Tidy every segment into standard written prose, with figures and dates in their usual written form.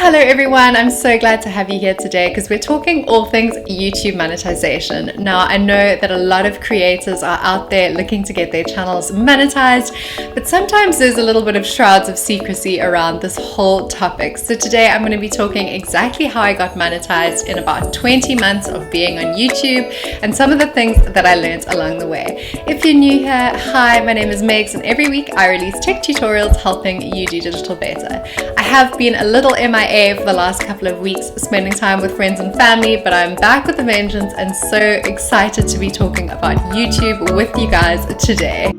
Hello everyone, I'm so glad to have you here today because we're talking all things YouTube monetization. Now, I know that a lot of creators are out there looking to get their channels monetized, but sometimes there's a little bit of shrouds of secrecy around this whole topic. So today I'm going to be talking exactly how I got monetized in about 20 months of being on YouTube and some of the things that I learned along the way. If you're new here, hi, my name is Megs, and every week I release tech tutorials helping you do digital better. I have been a little MIA for the last couple of weeks, spending time with friends and family, but I'm back with a vengeance and so excited to be talking about YouTube with you guys today.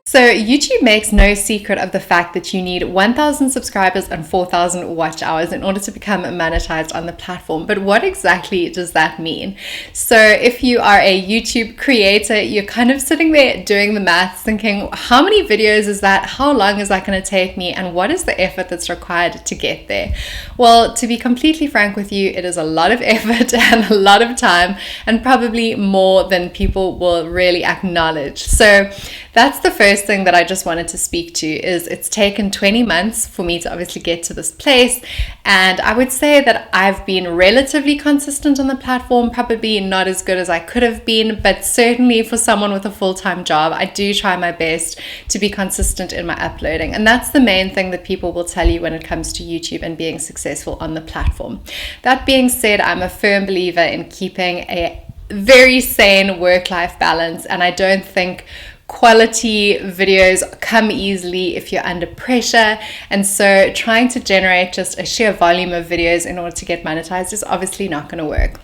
So YouTube makes no secret of the fact that you need 1,000 subscribers and 4,000 watch hours in order to become monetized on the platform. But what exactly does that mean? So if you are a YouTube creator, you're kind of sitting there doing the maths thinking, how many videos is that? How long is that going to take me? And what is the effort that's required to get there? Well, to be completely frank with you, it is a lot of effort and a lot of time, and probably more than people will really acknowledge. So that's the first thing that I just wanted to speak to. Is it's taken 20 months for me to obviously get to this place, and I would say that I've been relatively consistent on the platform, probably not as good as I could have been, but certainly for someone with a full-time job, I do try my best to be consistent in my uploading, and that's the main thing that people will tell you when it comes to YouTube and being successful on the platform. That being said, I'm a firm believer in keeping a very sane work-life balance, and I don't think quality videos come easily if you're under pressure, and so trying to generate just a sheer volume of videos in order to get monetized is obviously not going to work.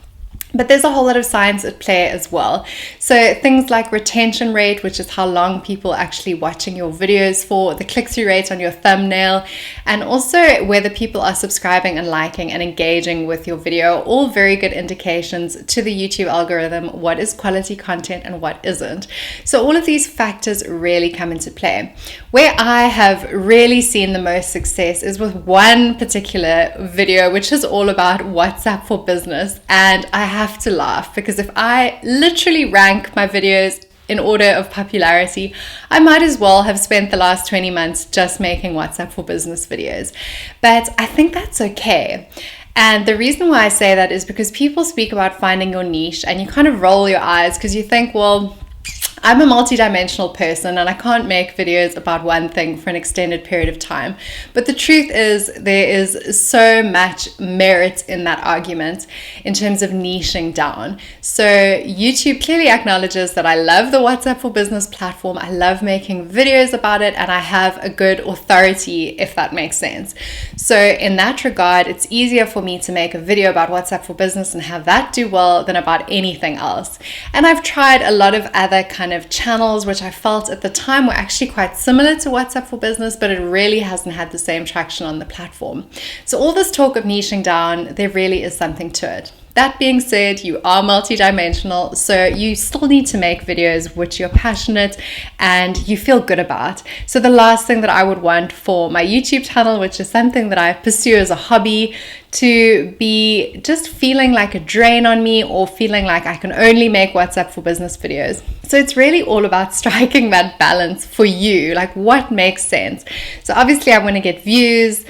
But there's a whole lot of science at play as well. So things like retention rate, which is how long people are actually watching your videos for, the click-through rate on your thumbnail, and also whether people are subscribing and liking and engaging with your video, all very good indications to the YouTube algorithm what is quality content and what isn't. So all of these factors really come into play. Where I have really seen the most success is with one particular video, which is all about WhatsApp for Business, and I have to laugh because if I literally rank my videos in order of popularity, I might as well have spent the last 20 months just making WhatsApp for Business videos. But I think that's okay. And the reason why I say that is because people speak about finding your niche and you kind of roll your eyes because you think, well, I'm a multi-dimensional person and I can't make videos about one thing for an extended period of time. But the truth is there is so much merit in that argument in terms of niching down. So YouTube clearly acknowledges that I love the WhatsApp for Business platform. I love making videos about it and I have a good authority, if that makes sense. So in that regard, it's easier for me to make a video about WhatsApp for Business and have that do well than about anything else. And I've tried a lot of other kind of channels which I felt at the time were actually quite similar to WhatsApp for Business, but it really hasn't had the same traction on the platform. So all this talk of niching down, there really is something to it. That being said, you are multidimensional, so you still need to make videos which you're passionate and you feel good about. So the last thing that I would want for my YouTube channel, which is something that I pursue as a hobby, to be just feeling like a drain on me or feeling like I can only make WhatsApp for Business videos. So it's really all about striking that balance for you, like what makes sense. So obviously I want to get views,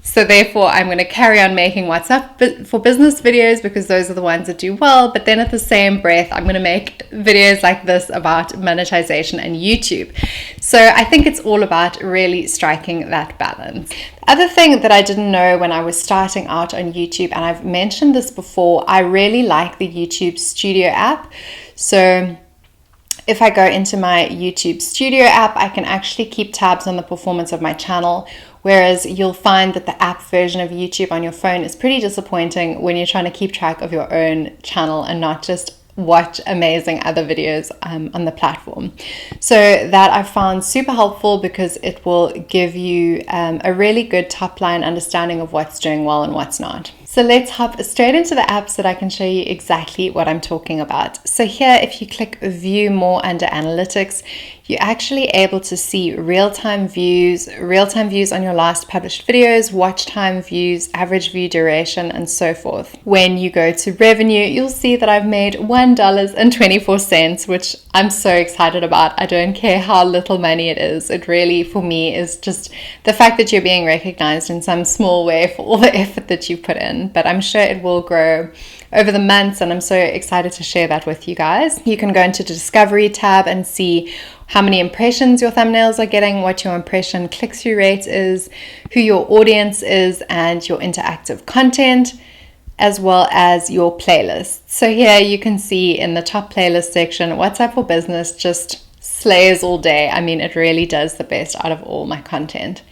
so therefore I'm going to carry on making WhatsApp for Business videos because those are the ones that do well, but then at the same breath I'm going to make videos like this about monetization and YouTube. So I think it's all about really striking that balance. The other thing that I didn't know when I was starting out on YouTube, and I've mentioned this before, I really like the YouTube Studio app. So if I go into my YouTube Studio app, I can actually keep tabs on the performance of my channel, whereas you'll find that the app version of YouTube on your phone is pretty disappointing when you're trying to keep track of your own channel and not just watch amazing other videos on the platform. So that I found super helpful because it will give you a really good top line understanding of what's doing well and what's not. So let's hop straight into the apps so that I can show you exactly what I'm talking about. So here, if you click View More under Analytics, you're actually able to see real-time views on your last published videos, watch time, views, average view duration, and so forth. When you go to revenue, you'll see that I've made $1.24, which I'm so excited about. I don't care how little money it is. It really, for me, is just the fact that you're being recognized in some small way for all the effort that you put in. But I'm sure it will grow over the months, and I'm so excited to share that with you guys. You can go into the Discovery tab and see how many impressions your thumbnails are getting, what your impression click-through rate is, who your audience is, and your interactive content, as well as your playlists. So here you can see in the top playlist section, WhatsApp for Business just slays all day. I mean, it really does the best out of all my content.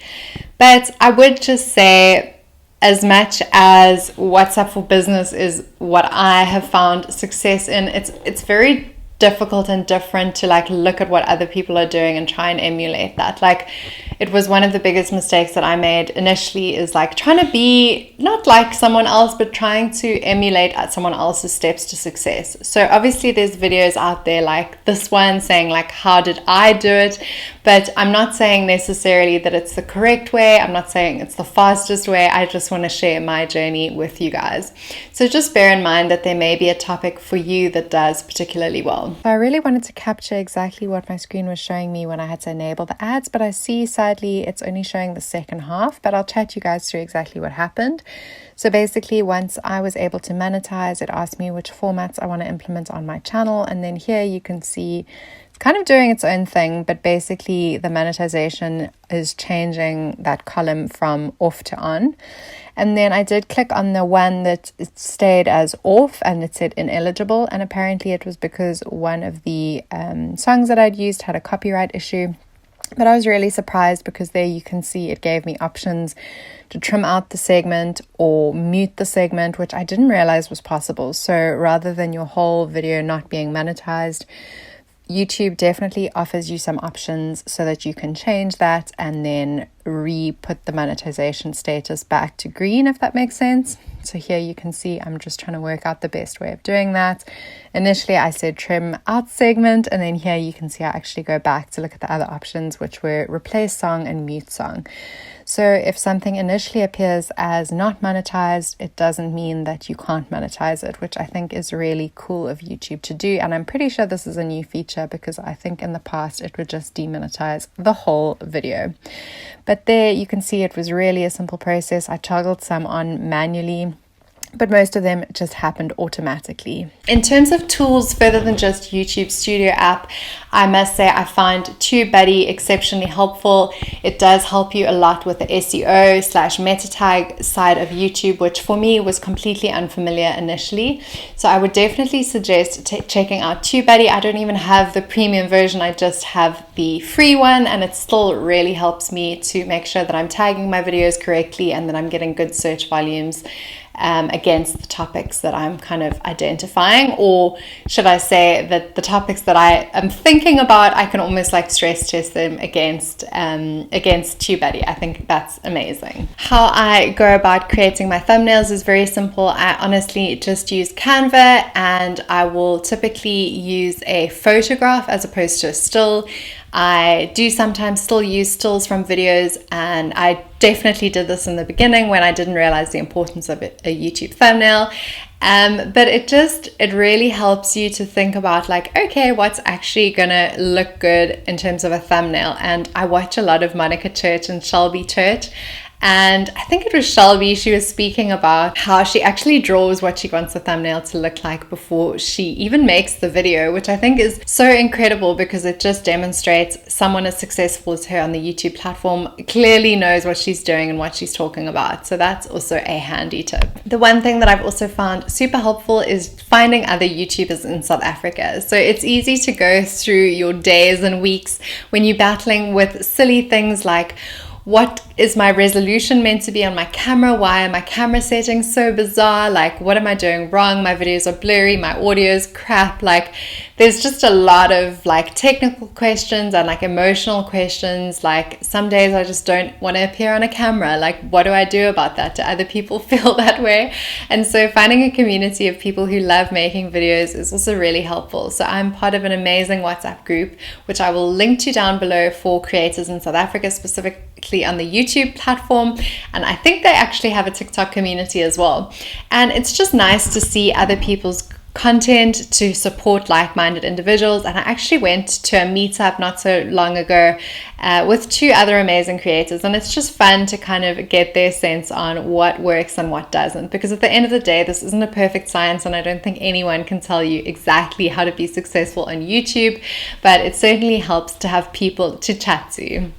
But I would just say, as much as WhatsApp for Business is what I have found success in, it's very difficult and different to like look at what other people are doing and try and emulate that. Like, it was one of the biggest mistakes that I made initially, is like trying to be not like someone else, but trying to emulate at someone else's steps to success. So obviously there's videos out there like this one saying like, how did I do it? But I'm not saying necessarily that it's the correct way. I'm not saying it's the fastest way. I just want to share my journey with you guys. So just bear in mind that there may be a topic for you that does particularly well. So I really wanted to capture exactly what my screen was showing me when I had to enable the ads, but I see sadly it's only showing the second half, but I'll chat you guys through exactly what happened. So basically, once I was able to monetize, it asked me which formats I want to implement on my channel. And then here you can see it's kind of doing its own thing, but basically the monetization is changing that column from off to on. And then I did click on the one that it stayed as off and it said ineligible. And apparently it was because one of the songs that I'd used had a copyright issue. But I was really surprised because there you can see it gave me options to trim out the segment or mute the segment, which I didn't realize was possible. So rather than your whole video not being monetized, YouTube definitely offers you some options so that you can change that and then re-put the monetization status back to green, if that makes sense. So here you can see I'm just trying to work out the best way of doing that. Initially I said trim out segment, and then here you can see I actually go back to look at the other options, which were replace song and mute song. So if something initially appears as not monetized, it doesn't mean that you can't monetize it, which I think is really cool of YouTube to do. And I'm pretty sure this is a new feature because I think in the past it would just demonetize the whole video. But there you can see it was really a simple process. I toggled some on manually, but most of them just happened automatically. In terms of tools further than just YouTube Studio app, I must say I find TubeBuddy exceptionally helpful. It does help you a lot with the SEO/meta tag side of YouTube, which for me was completely unfamiliar initially. So I would definitely suggest checking out TubeBuddy. I don't even have the premium version. I just have the free one, and it still really helps me to make sure that I'm tagging my videos correctly and that I'm getting good search volumes against the topics that I'm kind of identifying, or should I say that the topics that I am thinking about, I can almost like stress test them against TubeBuddy. I think that's amazing. How I go about creating my thumbnails is very simple. I honestly just use Canva, and I will typically use a photograph as opposed to a still. I do sometimes still use stills from videos, and I definitely did this in the beginning when I didn't realize the importance of a YouTube thumbnail. But it really helps you to think about like, okay, what's actually gonna look good in terms of a thumbnail. And I watch a lot of Monica Church and Shelby Church, and I think it was Shelby, she was speaking about how she actually draws what she wants the thumbnail to look like before she even makes the video, which I think is so incredible because it just demonstrates someone as successful as her on the YouTube platform clearly knows what she's doing and what she's talking about. So that's also a handy tip. The one thing that I've also found super helpful is finding other YouTubers in South Africa. So it's easy to go through your days and weeks when you're battling with silly things like, what is my resolution meant to be on my camera? Why are my camera settings so bizarre? Like, what am I doing wrong? My videos are blurry, my audio is crap. Like, there's just a lot of like technical questions and like emotional questions. Like, some days I just don't want to appear on a camera. Like, what do I do about that? Do other people feel that way? And so finding a community of people who love making videos is also really helpful. So I'm part of an amazing WhatsApp group, which I will link to down below, for creators in South Africa, specifically on the YouTube platform, and I think they actually have a TikTok community as well. And it's just nice to see other people's content to support like-minded individuals. And I actually went to a meetup not so long ago with 2 other amazing creators, and it's just fun to kind of get their sense on what works and what doesn't, because at the end of the day, this isn't a perfect science, and I don't think anyone can tell you exactly how to be successful on YouTube, but it certainly helps to have people to chat to.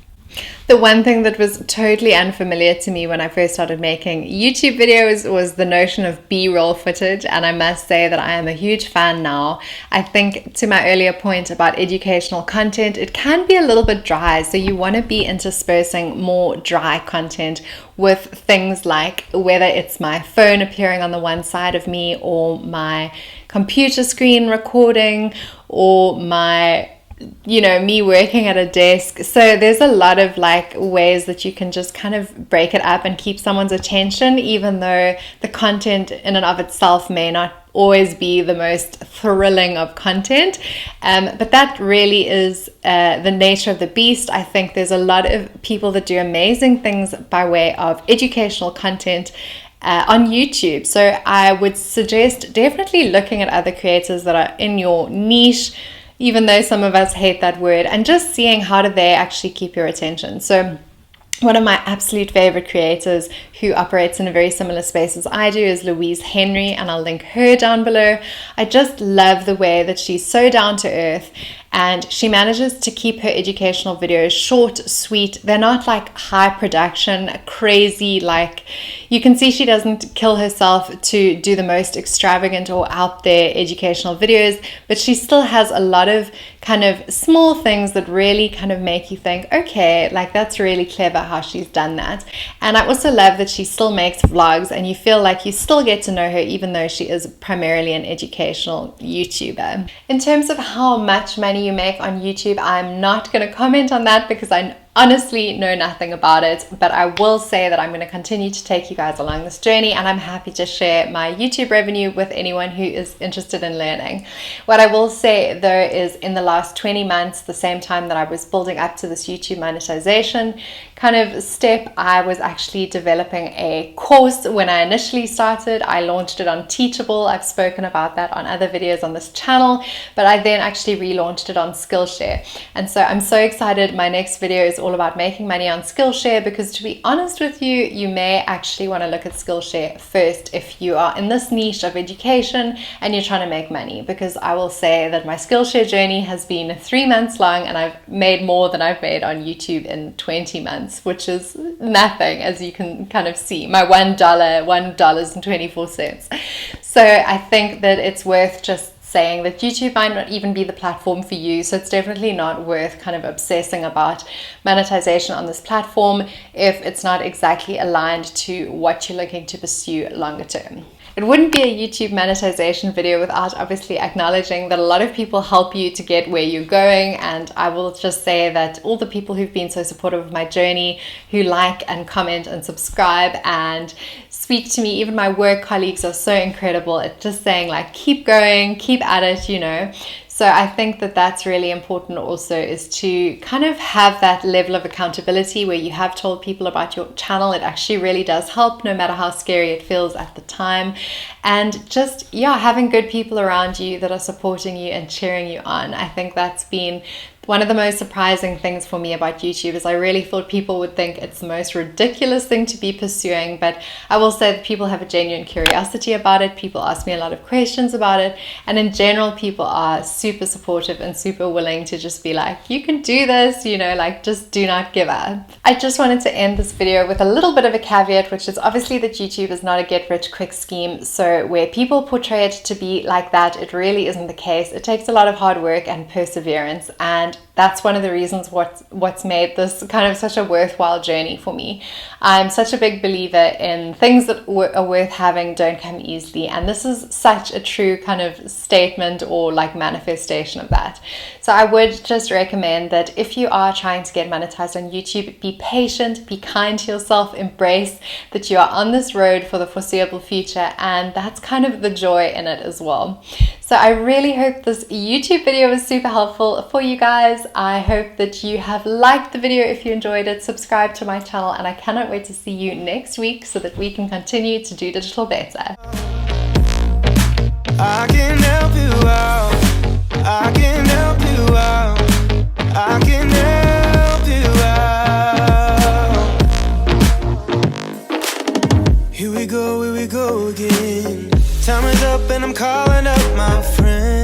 The one thing that was totally unfamiliar to me when I first started making YouTube videos was the notion of B-roll footage, and I must say that I am a huge fan now. I think, to my earlier point about educational content, it can be a little bit dry, so you want to be interspersing more dry content with things like whether it's my phone appearing on the one side of me, or my computer screen recording, or me working at a desk. So there's a lot of ways that you can just kind of break it up and keep someone's attention, even though the content in and of itself may not always be the most thrilling of content. But that really is the nature of the beast. I think there's a lot of people that do amazing things by way of educational content on YouTube. So I would suggest definitely looking at other creators that are in your niche, even though some of us hate that word, and just seeing how do they actually keep your attention. So one of my absolute favorite creators who operates in a very similar space as I do is Louise Henry, and I'll link her down below. I just love the way that she's so down to earth, and she manages to keep her educational videos short, sweet. They're not high production, crazy, you can see she doesn't kill herself to do the most extravagant or out there educational videos, but she still has a lot of kind of small things that really kind of make you think, okay, that's really clever how she's done that. And I also love that she still makes vlogs, and you feel like you still get to know her even though she is primarily an educational YouTuber. In terms of how much money you make on YouTube, I'm not going to comment on that because I honestly know nothing about it, but I will say that I'm going to continue to take you guys along this journey, and I'm happy to share my YouTube revenue with anyone who is interested in learning. What I will say though is, in the last 20 months, the same time that I was building up to this YouTube monetization kind of step, I was actually developing a course. When I initially started, I launched it on Teachable. I've spoken about that on other videos on this channel, but I then actually relaunched it on Skillshare. And so I'm so excited. My next video is all about making money on Skillshare, because to be honest with you, you may actually want to look at Skillshare first if you are in this niche of education and you're trying to make money, because I will say that my Skillshare journey has been 3 months long, and I've made more than I've made on YouTube in 20 months, which is nothing, as you can kind of see. My $1.24. So I think that it's worth just saying that YouTube might not even be the platform for you. So it's definitely not worth kind of obsessing about monetization on this platform if it's not exactly aligned to what you're looking to pursue longer term. It wouldn't be a YouTube monetization video without obviously acknowledging that a lot of people help you to get where you're going. And I will just say that all the people who've been so supportive of my journey, who like and comment and subscribe and speak to me, even my work colleagues, are so incredible at just saying keep going, keep at it, So I think that that's really important also, is to kind of have that level of accountability where you have told people about your channel. It actually really does help, no matter how scary it feels at the time. And just, having good people around you that are supporting you and cheering you on. I think that's been one of the most surprising things for me about YouTube. Is I really thought people would think it's the most ridiculous thing to be pursuing, but I will say that people have a genuine curiosity about it. People ask me a lot of questions about it, and in general, people are super supportive and super willing to just be like, you can do this, just do not give up. I just wanted to end this video with a little bit of a caveat, which is obviously that YouTube is not a get-rich-quick scheme. So where people portray it to be like that, it really isn't the case. It takes a lot of hard work and perseverance, and that's one of the reasons what's made this kind of such a worthwhile journey for me. I'm such a big believer in things that are worth having don't come easily, and this is such a true kind of statement or manifestation of that. So I would just recommend that if you are trying to get monetized on YouTube, be patient, be kind to yourself, embrace that you are on this road for the foreseeable future, and that's kind of the joy in it as well. So I really hope this YouTube video was super helpful for you guys. I hope that you have liked the video. If you enjoyed it, subscribe to my channel, and I cannot wait to see you next week so that we can continue to do digital better. I can you out. I can help you out. I can help you out. Here we go again. Time is up and I'm calling up my friends.